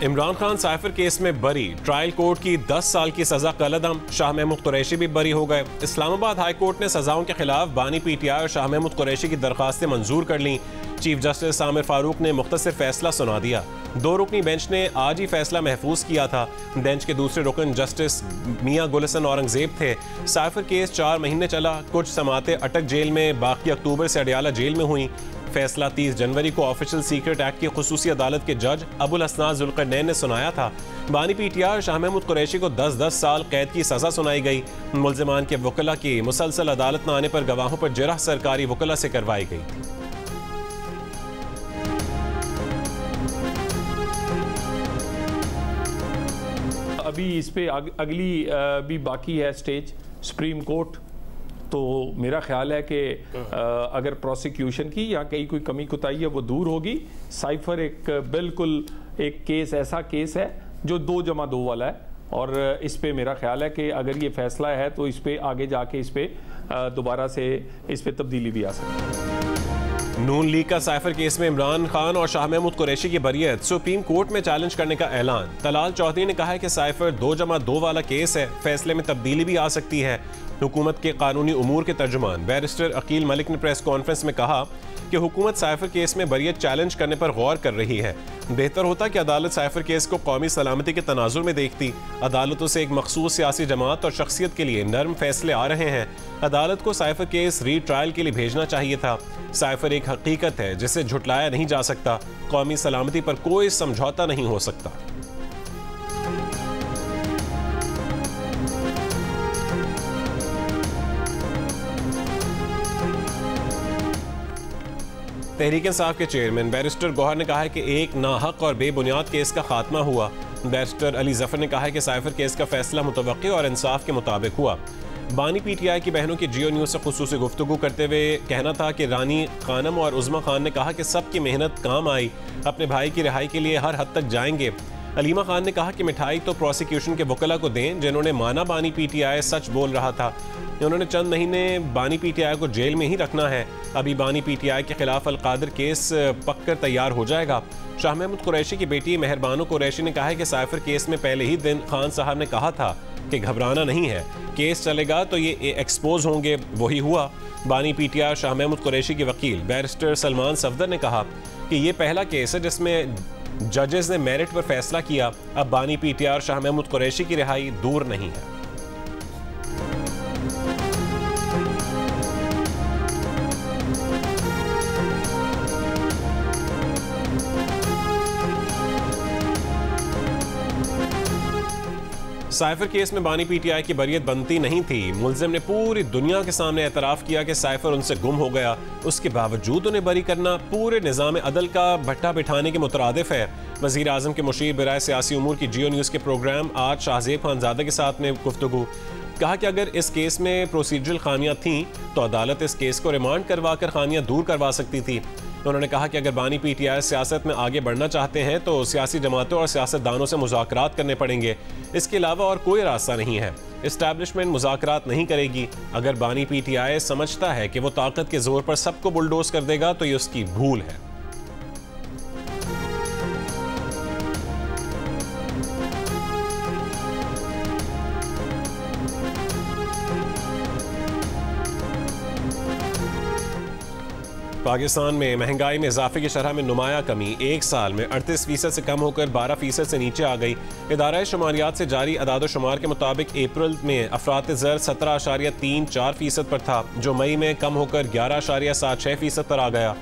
Imran Khan cipher case में बरी, trial court की 10 साल की सजा कलअदम, शाह महमूद कुरैशी भी बरी हो गए। इस्लामाबाद हाई कोर्ट ने सजाओं के खिलाफ बानी पीटीआई और शाह महमूद कुरैशी की दरखास्तें मंजूर कर लीं। चीफ जस्टिस आमिर फारूक ने मुख्तसर फैसला सुना दिया। 2 रुकनी बेंच ने आज ही फैसला महफूज किया था। बेंच के दूसरे रुकन जस्टिस मियां गुलशन औरंगजेब थे। साइफर केस 4 महीने चला। कुछ समातें अटक जेल में, बाकी अक्टूबर से अडियाला जेल में हुई। फैसला 30 जनवरी को ऑफिशियल सीक्रेट एक्ट की खुसूसी अदालत के जज अबुल हसनान जुल्करनैन ने सुनाया था। बानी पीटीआई और शाह महमूद कुरैशी को 10-10 साल कैद की सजा सुनाई गई। मुल्जिमान के वकला की मुसलसल अदालत न आने पर गवाहों पर जरह सरकारी वकला से करवाई गई थी। अभी इस पे अगली भी बाकी है स्टेज सुप्रीम कोर्ट। तो मेरा ख्याल है कि अगर प्रोसिक्यूशन की या कहीं कोई कमी कुताही है वो दूर होगी। साइफर एक बिल्कुल एक केस ऐसा केस है जो 2+2 वाला है, और इस पे मेरा ख्याल है कि अगर ये फैसला है तो इस पे आगे जाके इस पे दोबारा से इस पे तब्दीली भी आ सकती है। नून लीग का साइफर केस में इमरान खान और शाह महमूद कुरैशी की बरियत सुप्रीम कोर्ट में चैलेंज करने का ऐलान। तलाल चौधरी ने कहा है कि साइफर 2+2 वाला केस है, फैसले में तब्दीली भी आ सकती है। हुकूमत के कानूनी उमूर के तर्जुमान बैरिस्टर अकील मलिक ने प्रेस कॉन्फ्रेंस में कहा कि हुकूमत साइफर केस में बरियत चैलेंज करने पर गौर कर रही है। बेहतर होता कि अदालत साइफर केस को कौमी सलामती के तनाजुर में देखती। अदालतों से एक मखसूस सियासी जमात और शख्सियत के लिए नरम फैसले आ रहे हैं। अदालत को साइफर केस री ट्रायल के लिए भेजना चाहिए था। साइफर एक हकीकत है जिसे झुटलाया नहीं जा सकता। कौमी सलामती पर कोई समझौता नहीं हो सकता। तहरीक इंसाफ के चेयरमैन बैरिस्टर गौहर ने कहा है कि एक नाहक और बेबुनियाद केस का खात्मा हुआ। बैरिस्टर अली जफर ने कहा है कि साइफर केस का फैसला मुतवक्की और इंसाफ के मुताबिक हुआ। बानी पीटीआई की बहनों की जियो न्यूज़ से खुसूसी गुफ्तगू करते हुए कहना था कि रानी खानम और उज़्मा खान ने कहा कि सबकी मेहनत काम आई, अपने भाई की रिहाई के लिए हर हद तक जाएंगे। अलीमा खान ने कहा कि मिठाई तो प्रोसिक्यूशन के वकला को दें जिन्होंने माना बानी पीटीआई सच बोल रहा था। उन्होंने चंद महीने बानी पीटीआई को जेल में ही रखना है। अभी बानी पीटीआई के खिलाफ अलकादर केस पककर तैयार हो जाएगा। शाह महमूद कुरैशी की बेटी मेहरबानो कुरैशी ने कहा है कि साइफर केस में पहले ही दिन खान साहब ने कहा था कि घबराना नहीं है, केस चलेगा तो ये एक्सपोज होंगे। वही हुआ। बानी पीटीआई शाह महमूद कुरैशी के वकील बैरिस्टर सलमान सफदर ने कहा कि ये पहला केस है जिसमें जजेस ने मेरिट पर फैसला किया। अब बानी पीटीआई और शाह महमूद कुरैशी की रिहाई दूर नहीं है। साइफर केस में बानी पीटीआई की बरियत बनती नहीं थी। मुल्जिम ने पूरी दुनिया के सामने एतराफ़ किया कि साइफर उनसे गुम हो गया। उसके बावजूद उन्हें बरी करना पूरे निज़ाम अदल का भट्टा बिठाने के मुतरादिफ है। वज़ीर आज़म के मुशीर बराए सियासी उमूर की जियो न्यूज़ के प्रोग्राम आज शाहज़ेब खानज़ादा के साथ में गुफ्तगू। कहा कि अगर इस केस में प्रोसीजरल खामियां थीं तो अदालत इस केस को रिमांड करवा कर खामियां दूर करवा सकती थी। उन्होंने कहा कि अगर बानी पीटीआई सियासत में आगे बढ़ना चाहते हैं तो सियासी जमातों और सियासतदानों से मुज़ाकरात करने पड़ेंगे। इसके अलावा और कोई रास्ता नहीं है। इस्टेब्लिशमेंट मुज़ाकरात नहीं करेगी। अगर बानी पीटीआई समझता है कि वो ताकत के जोर पर सबको बुलडोज कर देगा तो ये उसकी भूल है। पाकिस्तान में महंगाई में इजाफे की शरह में नुमाया कमी। एक साल में 38% से कम होकर 12% से नीचे आ गई। इदारा शुमारियात से जारी अदाद शुमार के मुताबिक अप्रैल में अफरात ज़र 17.34% पर था, जो मई में कम होकर 11.76% पर आ गया।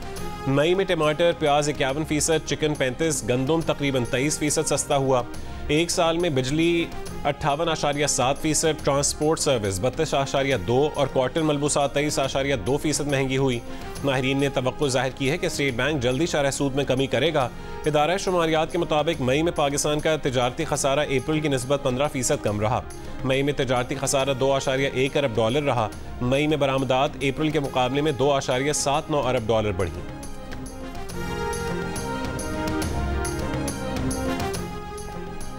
मई में टमाटर प्याज 51%, चिकन 35%, गंदम तकरीबन 23% सस्ता हुआ। एक साल में बिजली 58.7%, ट्रांसपोर्ट सर्विस 32.2% और कॉटन मलबूसात 23.2% महंगी हुई। माहिरीन ने तवक्को जाहिर की है कि स्टेट बैंक जल्दी शरह सूद में कमी करेगा। इदारा शुमारियात के मुताबिक मई में पाकिस्तान का तजारती खसारा अप्रैल की निस्बत 15% कम रहा। मई में तजारती खसारा $2.1 अरब रहा। मई में बरामदात अप्रैल के मुकाबले में $2.79 अरब बढ़ी।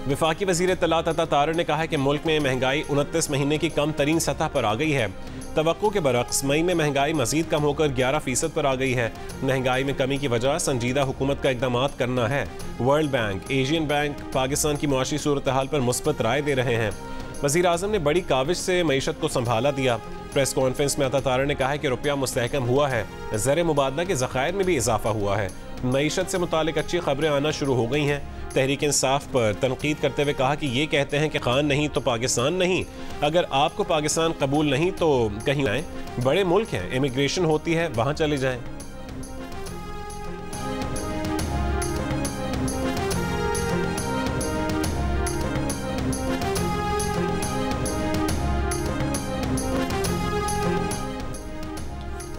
वफाकी वज़ीर इत्तलात अता तारर ने कहा है कि मुल्क में महंगाई 29 महीने की कम तरीन सतह पर आ गई है। तवक्को के बरक्स मई में महंगाई मजीद कम होकर 11% पर आ गई है। महंगाई में कमी की वजह संजीदा हुकूमत का इकदाम करना है। World bank, Asian bank Pakistan की मुआशी सूरत हाल पर मुस्बत राय दे रहे हैं। वज़ीर आज़म ने बड़ी काविश से मईशत को संभाला दिया। प्रेस कॉन्फ्रेंस में अता तारा ने कहा कि रुपया मुस्तहकम हुआ है, ज़र मुबादला के ज़खायर में भी इजाफा हुआ है, मईशत से मुतालिक अच्छी खबरें आना शुरू हो गई हैं। तहरीक इंसाफ पर तनकीद करते हुए कहा कि ये कहते हैं कि खान नहीं तो पाकिस्तान नहीं। अगर आपको पाकिस्तान कबूल नहीं तो कहीं आए, बड़े मुल्क हैं, इमिग्रेशन होती है, वहाँ चले जाएं।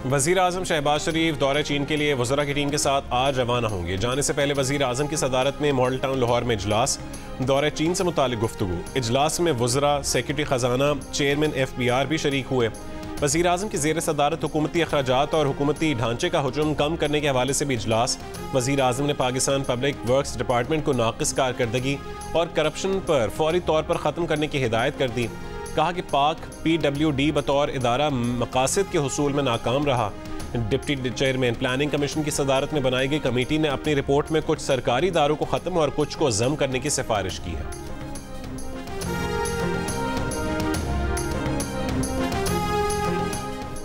वज़ीर आज़म शहबाज शरीफ दौरे चीन के लिए वज़रा की टीम के साथ आज रवाना होंगे। जाने से पहले वज़ीर आज़म की सदारत में मॉडल टाउन लाहौर में इजलास, दौरे चीन से मुतालिक गुफ्तगू। इजलास में वज़रा, सेक्रेटरी ख़जाना, चेयरमैन FBR भी शरीक हुए। वज़ीर आज़म की ज़ेर सदारत हुकूमती अखराजात और हुकूमती ढांचे का हुजूम कम करने के हवाले से भी इजलास। वज़ीर आज़म ने पाकिस्तान पब्लिक वर्क्स डिपार्टमेंट को नाक़िस कारकर्दगी और करप्शन पर फौरी तौर पर ख़त्म करने की हिदायत कर दी। कहा कि पाक PWD बतौर इदारा मकासद के हुसूल में नाकाम रहा। डिप्टी चेयरमैन प्लानिंग कमीशन की सदारत में बनाई गई कमेटी ने अपनी रिपोर्ट में कुछ सरकारी इदारों को ख़त्म और कुछ को ज़म करने की सिफारिश की है।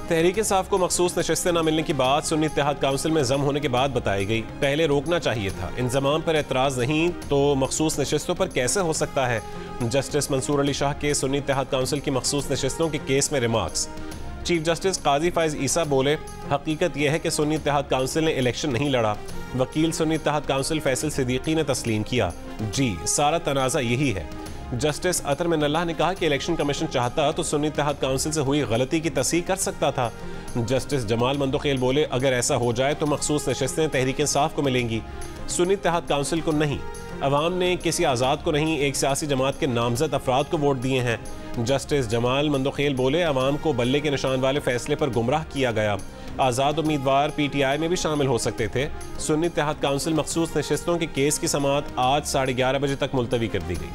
तहरीक इंसाफ को मखसूस नशस्तें न मिलने की बात सुन्नी इत्तेहाद काउंसिल में जम होने के बाद बताई गई। पहले रोकना चाहिए था, इंजमाम पर एतराज़ नहीं तो मखसूस नशस्तों पर कैसे हो सकता है। जस्टिस मंसूर अली शाह के सुन्नी इत्तेहाद काउंसिल की मखसूस नशस्तों के केस में रिमार्क्स। चीफ जस्टिस काजी फायज ईसा बोले, हकीकत यह है कि सुन्नी इत्तेहाद काउंसिल ने इलेक्शन नहीं लड़ा। वकील सुन्नी इत्तेहाद काउंसिल फैसल सिद्दीकी ने तस्लीम किया, जी सारा तनाज़ा यही है। जस्टिस अतर मिनल्लाह ने कहा कि इलेक्शन कमीशन चाहता तो सुन्नी इत्तेहाद काउंसिल से हुई गलती की तस्हीह कर सकता था। जस्टिस जमाल मंदोखेल बोले, अगर ऐसा हो जाए तो मखसूस नशस्तें तहरीक इंसाफ को मिलेंगी, सुन्नी इत्तेहाद काउंसिल को नहीं। अवाम ने किसी आज़ाद को नहीं, एक सियासी जमात के नामजद अफराद को वोट दिए हैं। जस्टिस जमाल मंदोखेल बोले, अवाम को बल्ले के निशान वाले फैसले पर गुमराह किया गया। आज़ाद उम्मीदवार PTI में भी शामिल हो सकते थे। सुन्नी इत्तेहाद काउंसिल मखसूस नशस्तों के केस की समाअत आज 11:30 बजे तक मुलतवी कर दी गई।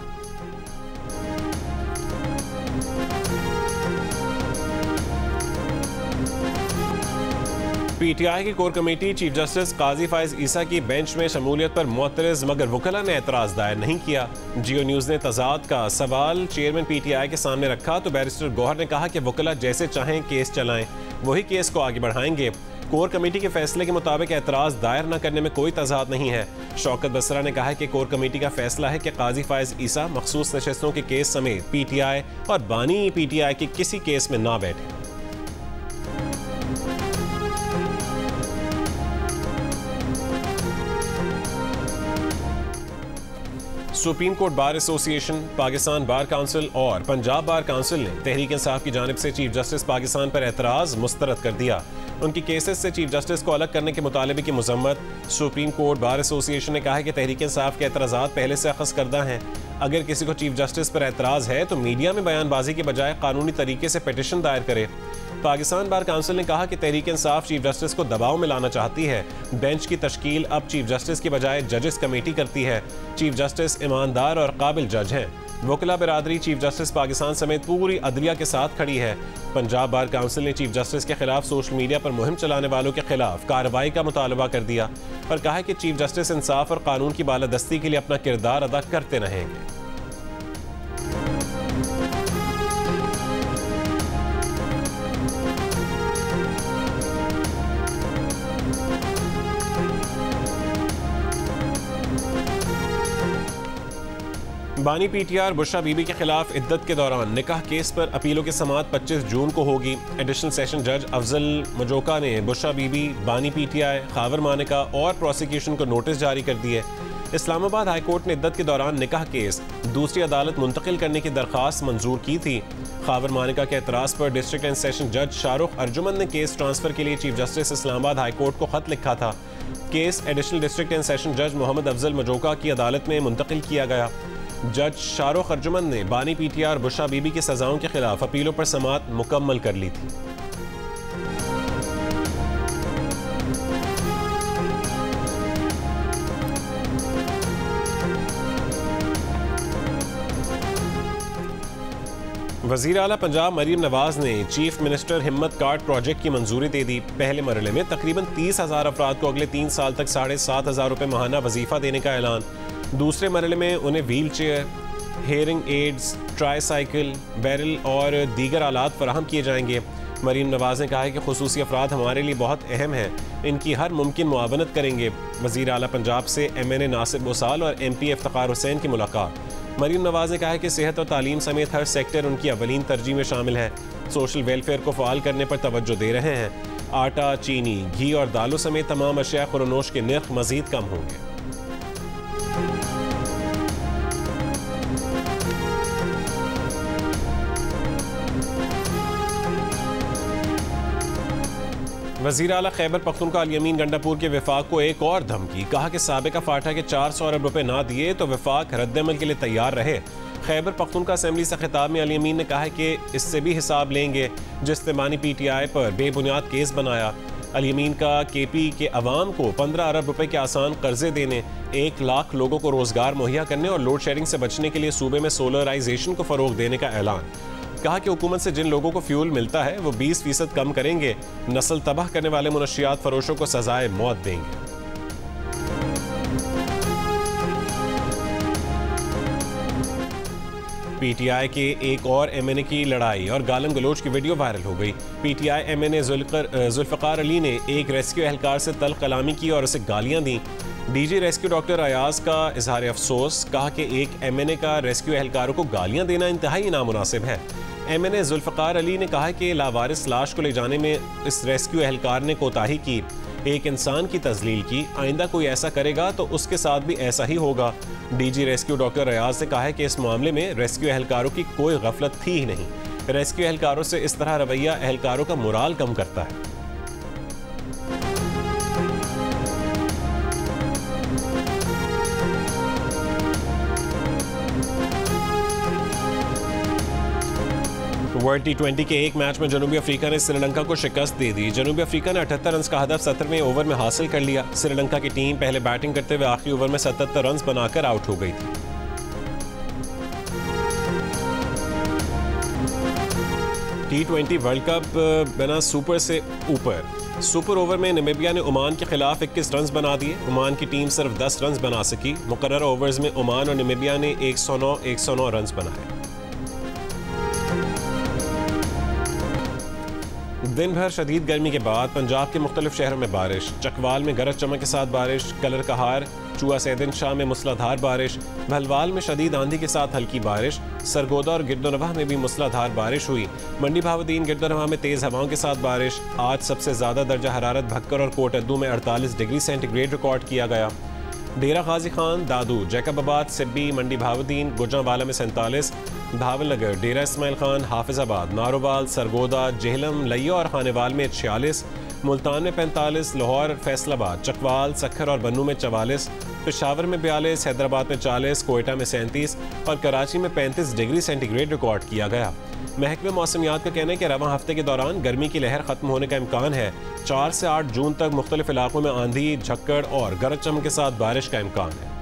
PTI की कोर कमेटी चीफ जस्टिस काजी फायज ईसा की बेंच में शमूलियत पर मुअतरज़, मगर वकला ने एतराज़ दायर नहीं किया। जियो न्यूज़ ने तजाद का सवाल चेयरमैन PTI के सामने रखा तो बैरिस्टर गौहर ने कहा कि वकला जैसे चाहें केस चलाएं, वही केस को आगे बढ़ाएंगे। कोर कमेटी के फैसले के मुताबिक एतराज़ दायर न करने में कोई तजाद नहीं है। शौकत बसरा ने कहा कि कोर कमेटी का फैसला है कि काजी फायज ईसा मखसूस नशस्तों के केस समेत PTI और बानी PTI के किसी केस में ना बैठे। Supreme court bar association, Pakistan bar council और पंजाब बार काउंसिल ने तहरीक इंसाफ की जानिब से चीफ जस्टिस पाकिस्तान पर एतराज़ मुस्तरद कर दिया। उनकी केसेस से चीफ जस्टिस को अलग करने के मुतालबे की मजम्मत। सुप्रीम कोर्ट बार एसोसिएशन ने कहा है कि तहरीक इंसाफ के एतराज़ात पहले से अखज़ करदा हैं। अगर किसी को चीफ जस्टिस पर एतराज़ है तो मीडिया में बयानबाजी के बजाय कानूनी तरीके से पिटिशन दायर करे। पाकिस्तान बार काउंसिल ने कहा कि तहरीक इंसाफ चीफ जस्टिस को दबाव में लाना चाहती है। बेंच की तश्कील अब चीफ जस्टिस की बजाय जजेस कमेटी करती है। चीफ जस्टिस ईमानदार और काबिल जज हैं। वकला बिरादरी चीफ जस्टिस पाकिस्तान समेत पूरी अदलिया के साथ खड़ी है। पंजाब बार काउंसिल ने चीफ जस्टिस के खिलाफ सोशल मीडिया पर मुहिम चलाने वालों के खिलाफ कार्रवाई का मुतालबा कर दिया और कहा कि चीफ जस्टिस इंसाफ और कानून की बालादस्ती के लिए अपना किरदार अदा करते रहेंगे। बानी PTR बुशरा बीबी के खिलाफ इद्दत के दौरान निकाह केस पर अपीलों की समाअत 25 जून को होगी। एडिशनल सेशन जज अफजल मजोका ने बुशरा बीबी, बानी PTI, खावर मानिका और प्रोसिक्यूशन को नोटिस जारी कर दिए। इस्लामाबाद हाई कोर्ट ने इद्दत के दौरान निकाह केस दूसरी अदालत मुंतकिल करने की दरख्वास्त मंजूर की थी। खावर मानिका के एतराज़ पर डिस्ट्रिक्ट एंड सेशन जज शाहरुख अर्जुमन ने केस ट्रांसफर के लिए chief justice Islamabad high court को खत लिखा था। Case additional district and session जज मोहम्मद अफजल मजोका की अदालत में मुंतकिल किया गया। जज शाहरुख अर्जुमन ने बानी PTR बुशरा बीबी की सजाओं के खिलाफ अपीलों पर समाअत मुकम्मल कर ली थी। वज़ीर आला पंजाब मरीम नवाज ने चीफ मिनिस्टर हिम्मत कार्ड प्रोजेक्ट की मंजूरी दे दी। पहले मरहले में तकरीबन 30,000 अफराद को अगले 3 साल तक 7,500 रुपये माहाना वजीफ़ा देने का ऐलान। दूसरे मरहले में उन्हें wheel chair, hearing ads, tricycle, barrel और दीगर आलात फराहम किए जाएंगे। मरीम नवाज ने कहा है कि खुसूसी अफराद हमारे लिए बहुत अहम है, इनकी हर मुमकिन मुआवनत करेंगे। वज़ीर आला पंजाब से MNA नासिर बोसाल और MP इफ्तिखार हुसैन की मुलाकात। मरीम नवाज ने कहा है कि सेहत और तालीम समेत हर सेक्टर उनकी अवलीन तरजीह में शामिल है। सोशल वेलफेयर को फ़ाल करने पर तवज्जो दे रहे हैं। आटा, चीनी, घी और दालों समेत तमाम अशिया खुरनोश के नर्ख मज़ीद कम होंगे। वज़ीर आला खैबर पख्तूनख्वा अल यमीन गंडापुर के विफाक को एक और धमकी। कहा कि साबिका फाटा के 400 अरब रुपए ना दिए तो विफाक रद्दअमल के लिए तैयार रहे। खैबर पख्तूनख्वा असेंबली से खिताब में अल यमीन ने कहा कि इससे भी हिसाब लेंगे जिसने बानी PTI पर बेबुनियाद केस बनाया। अल यमीन का KP के अवाम को 15 अरब रुपए के आसान कर्जे देने, 1 लाख लोगों को रोजगार मुहैया करने और लोड शेडिंग से बचने के लिए सूबे में सोलराइजेशन को फरोग देने का ऐलान। कहा कि हुकूमत से जिन लोगों को फ्यूल मिलता है वो 20% कम करेंगे। नस्ल तबाह करने वाले मुनशियात फरोशों को सजाए मौत देंगे। PTI के एक और MNA की लड़ाई और गालम गलोच की वीडियो वायरल हो गई। PTI MNA जुल्फ़िकार अली ने एक रेस्क्यू एहलकार से तल्ख कलामी की और उसे गालियां दी। DG रेस्क्यू डॉक्टर अयाज का इजहार अफसोस। कहा कि एक MNA का रेस्क्यू एहलकारों को गालियां देना इंतहाई नामुनासिब है। MNA जुल्फ़िकार अली ने कहा कि लावारिस लाश को ले जाने में इस रेस्क्यू एहलकार ने कोताही की, एक इंसान की तजलील की। आइंदा कोई ऐसा करेगा तो उसके साथ भी ऐसा ही होगा। DG रेस्क्यू डॉक्टर अयाज ने कहा है कि इस मामले में रेस्क्यू एहलकारों की कोई गफलत थी ही नहीं। रेस्क्यू एहलकारों से इस तरह रवैया एहलकारों का मोराल कम करता है। वर्ल्ड T20 के एक मैच में जनूबी अफ्रीका ने श्रीलंका को शिकस्त दे दी। जनूबी अफ्रीका ने 78 रन का हदफ 17वें ओवर में हासिल कर लिया। श्रीलंका की टीम पहले बैटिंग करते हुए आखिरी ओवर में 77 रन बनाकर आउट हो गई थी। T20 वर्ल्ड कप बना सुपर से ऊपर। सुपर ओवर में नामीबिया ने ओमान के खिलाफ 21 रन बना दिए। ओमान की टीम सिर्फ 10 रन बना सकी। मुकर्रर ओवर्स में ओमान और नामीबिया ने 109 रन बनाए। दिन भर शदीद गर्मी के बाद पंजाब के मुख्तलिफ शहरों में बारिश। चकवाल में गरज चमक के साथ बारिश, कलर कहार, चुआ सैदन शाह में मूसलाधार बारिश, भलवाल में शदीद आंधी के साथ हल्की बारिश, सरगोदा और गिरदोनवाह में भी मूसलाधार बारिश हुई। मंडी भावदीन गिरदोनवाह में तेज़ हवाओं के साथ बारिश। आज सबसे ज़्यादा दर्जा हरारत भक्कर और कोटअद्दू में 48 डिग्री सेंटीग्रेड रिकॉर्ड किया गया। डेरा गाजी खान, दादू, जैकबाबाद, सिब्बी, मंडी भावदीन, गुजरांवाला में 47, भावलनगर, डेरा इस्माइल खान, हाफिजाबाद, नारोवाल, सरगोदा, जेहलम, लिया और खानेवाल में 46, मुल्तान में 45, लाहौर, फैसलाबाद, चकवाल, सक्खर और बन्नू में 44, पेशावर में 42, हैदराबाद में 40, कोयटा में 37 और कराची में 35 डिग्री सेंटीग्रेड रिकॉर्ड किया गया। महकमे मौसमियात का कहना है कि रवां हफ्ते के दौरान गर्मी की लहर खत्म होने का इम्कान है। 4 से 8 जून तक मुख्तलिफ इलाकों में आंधी, झक्कड़ और गरज चमक के साथ बारिश का इम्कान है।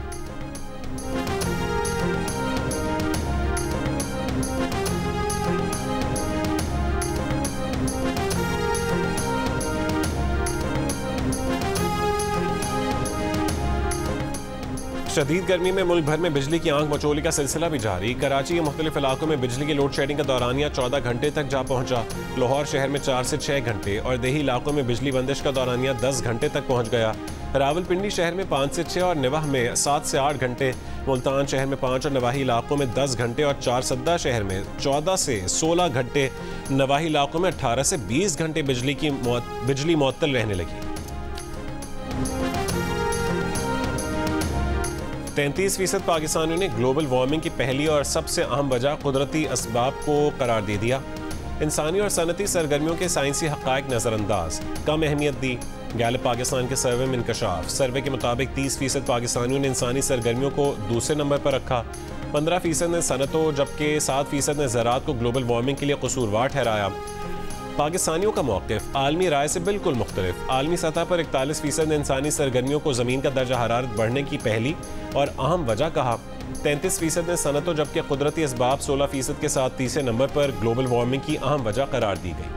शदीद गर्मी में मुल्क भर में बिजली की आंख मचोली का सिलसिला भी जारी। कराची के मुख्तलिफ इलाकों में बिजली की लोड शेडिंग का दौरानिया 14 घंटे तक जा पहुंचा। लाहौर शहर में 4 से 6 घंटे और देही इलाकों में बिजली बंदिश का दौरानिया 10 घंटे तक पहुंच गया। रावलपिंडी शहर में 5 से 6 और निवाह में 7 से 8 घंटे, मुल्तान शहर में 5 और नवाही इलाकों में 10 घंटे और चारसद्दा शहर में 14 से 16 घंटे, नवाही इलाकों में 18 से 20 घंटे बिजली मुअत्तल रहने लगी। 33% पाकिस्तानियों ने ग्लोबल वार्मिंग की पहली और सबसे अहम वजह कुदरती असबाब को करार दे दिया। इंसानी और सनती सरगर्मियों के साइंसी हक़ाइक़ नज़रअंदाज, कम अहमियत दी। गैलप पाकिस्तान के सर्वे में इंकशाफ। सर्वे के मुताबिक 30% पाकिस्तानियों ने इंसानी सरगर्मियों को दूसरे नंबर पर रखा। 15% ने सनतों जबकि 7% ने ज़राअत को ग्लोबल वार्मिंग के लिए कसूरवार ठहराया। पाकिस्तानियों का मौक़िफ़ आलमी राय से बिल्कुल मुख्तलिफ। आलमी सतह पर 41% ने इंसानी सरगर्मियों को ज़मीन का दर्जा हरारत बढ़ने की पहली और अहम वजह कहा। 33% ने सनतों, जबकि कुदरती असबाब 16% के साथ तीसरे नंबर पर ग्लोबल वार्मिंग की अहम वजह करार दी गई।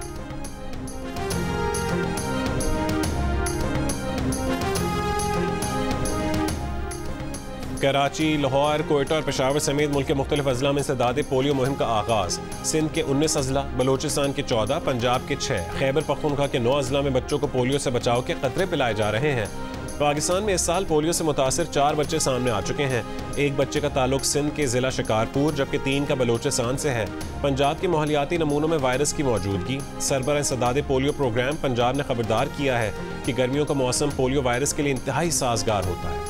कराची, लाहौर, कोयटा और पेशावर समेत मुल्क के मुख्तलिफ अजला में इंसदाद पोलियो मुहिम का आगाज़। सिंध के 19 अजला, बलोचिस्तान के 14, पंजाब के 6, खैबर पख्तूनख्वा के 9 अजला में बच्चों को पोलियो से बचाव के कतरे पिलाए जा रहे हैं। पाकिस्तान में इस साल पोलियो से मुतासर 4 बच्चे सामने आ चुके हैं। एक बच्चे का ताल्लुक सिंध के ज़िला शिकारपुर, जबकि 3 का बलोचिस्तान से है। पंजाब के माहौलियाती नमूनों में वायरस की मौजूदगी। सरबराह इंसदाद पोलियो प्रोग्राम पंजाब ने खबरदार किया है कि गर्मियों का मौसम पोलियो वायरस के लिए इंतहाई साजगार होता है।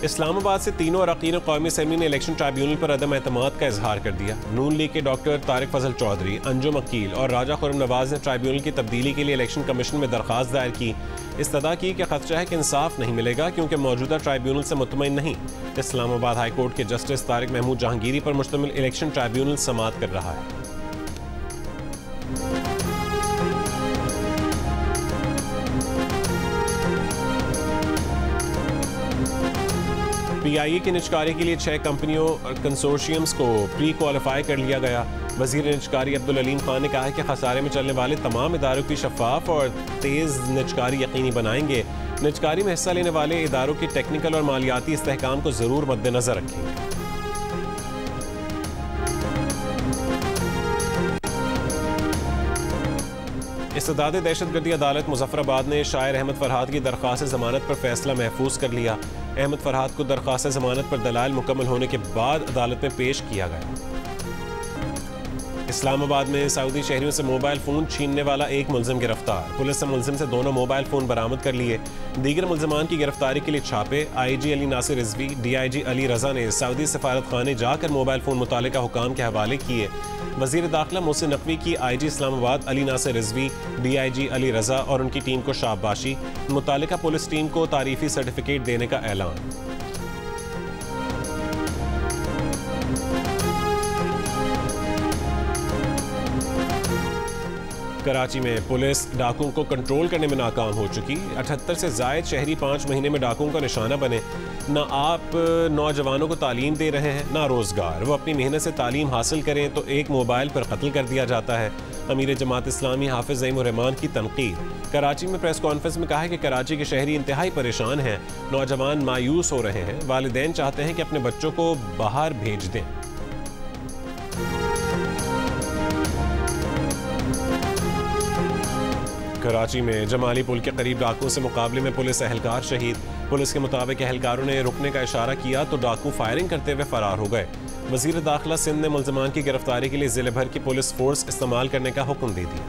इस्लामाबाद से तीनों अरकान कौमी असम्बली ने इलेक्शन ट्राइब्यूनल पर अदम एतमाद का इजहार कर दिया। नून लीग के डॉक्टर तारिक फजल चौधरी, अंजुम अकील और राजा खुर्रम नवाज ने ट्राइब्यूनल की तब्दीली के लिए इलेक्शन कमीशन में दरख्वास्त दायर की। इस्तदा की कि खदशा है कि इंसाफ नहीं मिलेगा क्योंकि मौजूदा ट्राइब्यूनल से मुतमईन नहीं। इस्लामाबाद हाई कोर्ट के जस्टिस तारिक महमूद जहांगीरी पर मुश्तमिल इलेक्शन ट्राइब्यूनल समाअत कर रहा है। PIA की निजकारी के लिए 6 कंपनियों और कंसोर्शियम्स को प्री क्वालिफाई कर लिया गया। वजीर निजकारी अब्दुल अलीम खान ने कहा है कि खसारे में चलने वाले तमाम इदारों की शफाफ और तेज़ निजकारी यकीनी बनाएंगे। निजकारी में हिस्सा लेने वाले इदारों की टेक्निकल और मालियाती इस्तेहकाम को ज़रूर मद्देनजर रखेंगे। इस्तदाद दहशतगर्दी अदालत मुजफ्फराबाद ने शायर अहमद फरहाद की दरख्वास्त जमानत पर फैसला महफूज कर लिया। अहमद फरहाद को दरख्वास्त जमानत पर दलाइल मुकम्मल होने के बाद अदालत में पेश किया गया। इस्लामाबाद में सऊदी शहरियों से मोबाइल फ़ोन छीनने वाला एक मुलजिम गिरफ्तार। पुलिस ने मुलजिम से दोनों मोबाइल फ़ोन बरामद कर लिए। दीगर मुलजमान की गिरफ्तारी के लिए छापे। IG अली नासिर रिजवी, DIG अली रजा ने सऊदी सफारत खाने जाकर मोबाइल फ़ोन मुतालिका हुकाम के हवाले किए। वज़ीर दाखिला मोहसिन नकवी की IG इस्लामाबाद अली नासिर रिजवी, DIG अली रजा और उनकी टीम को शाबाशी। मुतालिका पुलिस टीम को तारीफी सर्टिफिकेट देने का ऐलान। कराची में पुलिस डाकुओं को कंट्रोल करने में नाकाम हो चुकी। 78 से ज़ायद शहरी 5 महीने में डाकुओं का निशाना बने। न आप नौजवानों को तालीम दे रहे हैं ना रोज़गार। वो अपनी मेहनत से तालीम हासिल करें तो एक मोबाइल पर कत्ल कर दिया जाता है। अमीर जमात इस्लामी हाफिज़ ज़ईमुर रहमान की तनकीद। कराची में प्रेस कॉन्फ्रेंस में कहा है कि कराची के शहरी इंतहाई परेशान हैं। नौजवान मायूस हो रहे हैं। वालिदैन चाहते हैं कि अपने बच्चों को बाहर भेज दें। कराची में जमाली पुल के करीब डाकुओं से मुकाबले में पुलिस एहलकार शहीद। पुलिस के मुताबिक एहलकारों ने रुकने का इशारा किया तो डाकू फायरिंग करते हुए फरार हो गए। वजीर दाखिला सिंध ने मुलजमान की गिरफ्तारी के लिए जिले भर की पुलिस फोर्स इस्तेमाल करने का हुक्म दे दिया।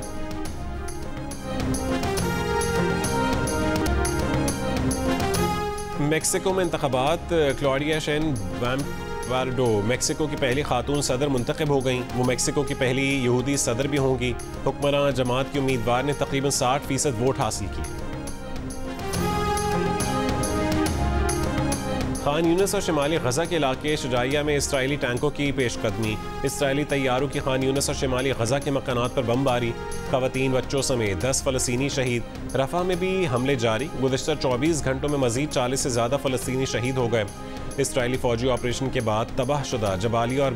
मेक्सिको में इंतखाबात। क्लॉडिया शेइनबाउम मेक्सिको की पहली खातून सदर मुंतखब हो गईं। वो मेक्सिको की पहली यहूदी सदर भी होंगी। हुक्मरान जमात की उम्मीदवार ने तकरीबन 60% वोट हासिल किए। खान यूनिस और शिमाली गजा के इलाके शुजाइया में इसराइली टैंकों की पेशकदमी। इसराइली तैयारों की खान यूनिस और शिमाली गजा के मकानात पर बमबारी। खवातीन बच्चों समेत 10 फ़लस्तीनी शहीद। रफा में भी हमले जारी। गुज़िश्ता 24 घंटों में मज़ीद 40 से ज़्यादा फ़लस्तीनी शहीद हो गए। इसराइली फ़ौजी ऑपरेशन के बाद तबाहशुदा जबाली और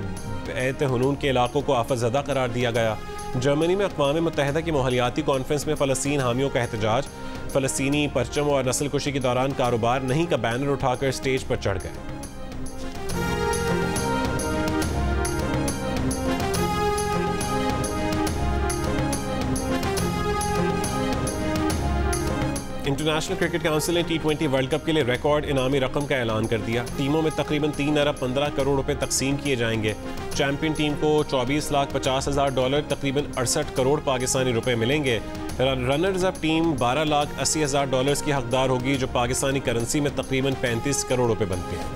बैत हुनून के इलाकों को आफतज़दा करार दिया गया। जर्मनी में अक़वाम मुत्तहिदा की माहौलियाती कॉन्फ्रेंस में फ़लस्तीन हामियों का एहतजाज। फ़लस्तीनी परचम और नस्ल कुशी के दौरान कारोबार नहीं का बैनर उठाकर स्टेज पर चढ़ गए। इंटरनेशनल क्रिकेट काउंसिल ने T20 वर्ल्ड कप के लिए रिकॉर्ड इनामी रकम का ऐलान कर दिया। टीमों में तकरीबन 3 अरब 15 करोड़ रुपए तकसीम किए जाएंगे। चैंपियन टीम को $24,50,000 तकरीबन 68 करोड़ पाकिस्तानी रुपए मिलेंगे। रनर्स अप टीम $12,80,000 की हकदार होगी, जो पाकिस्तानी करेंसी में तकरीबन 35 करोड़ रुपए बनते हैं।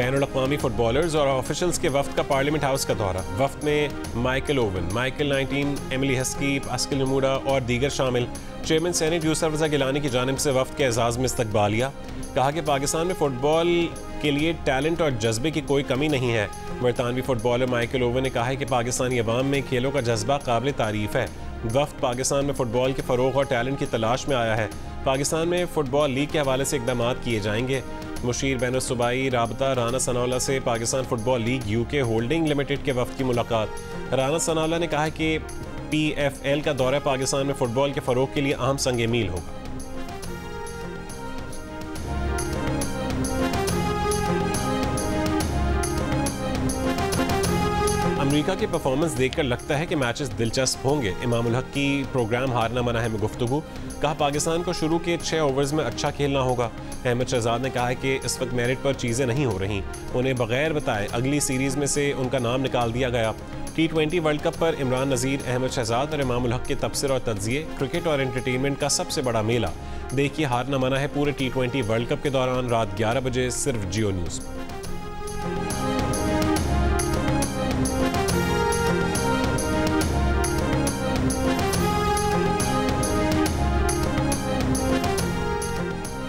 बैनुल-अक़वामी फुटबॉलर्स और ऑफिशल्स के वफ्द का पार्लियामेंट हाउस का दौरा। वफ्द में Michael oven, Michael 19, Emily husky, pascal नमूरा और दीगर शामिल। चेयरमैन सेनेट यूसुफ रज़ा गिलानी की जानिब से वफ्द के एजाज़ में इस्तकबालिया। कहा कि पाकिस्तान में फ़ुटबॉल के लिए टैलेंट और जज्बे की कोई कमी नहीं है। बरतानवी फुटबॉलर माइकल ओवन ने कहा है कि पाकिस्तानी अवाम में खेलों का जज्बा काबिल तारीफ़ है। वफ्द पाकिस्तान में फ़ुटबॉल के फ़रोग़ और टैलेंट की तलाश में आया है। पाकिस्तान में फ़ुटबॉल लीग के हवाले से इक़दाम किए जाएंगे। मुशीर बैनुल-सूबाई राबता राना सनाउल्लाह से Pakistan football league UK holding limited के वफ्द की मुलाकात। राना सनाउल्लाह ने कहा कि PFL का दौरा पाकिस्तान में फ़ुटबॉल के फ़रोग़ के लिए अहम संग मील होगा। अमेरिका की परफॉर्मेंस देखकर लगता है कि मैचेस दिलचस्प होंगे। इमामुल हक की प्रोग्राम हारना मना है में गुफ्तगू। कहा पाकिस्तान को शुरू के 6 ओवर्स में अच्छा खेलना होगा। अहमद शहजाद ने कहा है कि इस वक्त मेरिट पर चीज़ें नहीं हो रही, उन्हें बगैर बताए अगली सीरीज़ में से उनका नाम निकाल दिया गया। T20 वर्ल्ड कप पर इमरान नज़ीर, अहमद शहजाद और इमामुल हक के तबसरे और तज्ज़िये। क्रिकेट और एंटरटेनमेंट का सबसे बड़ा मेला। देखिए हारना मना है पूरे T20 वर्ल्ड कप के दौरान रात 11 बजे सिर्फ जियो न्यूज़ पर।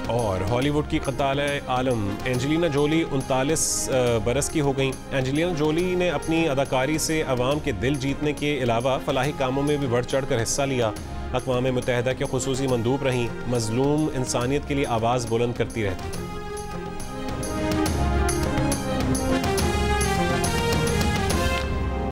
और हॉलीवुड की क़ताले आलम एंजेलिना जोली 39 बरस की हो गई। एंजेलिना जोली ने अपनी अदाकारी से अवाम के दिल जीतने के अलावा फलाही कामों में भी बढ़ चढ़ कर हिस्सा लिया। अक़वाम मुत्तहिदा के ख़ुसूसी मंदूब रहीं। मज़लूम इंसानियत के लिए आवाज़ बुलंद करती रहती है।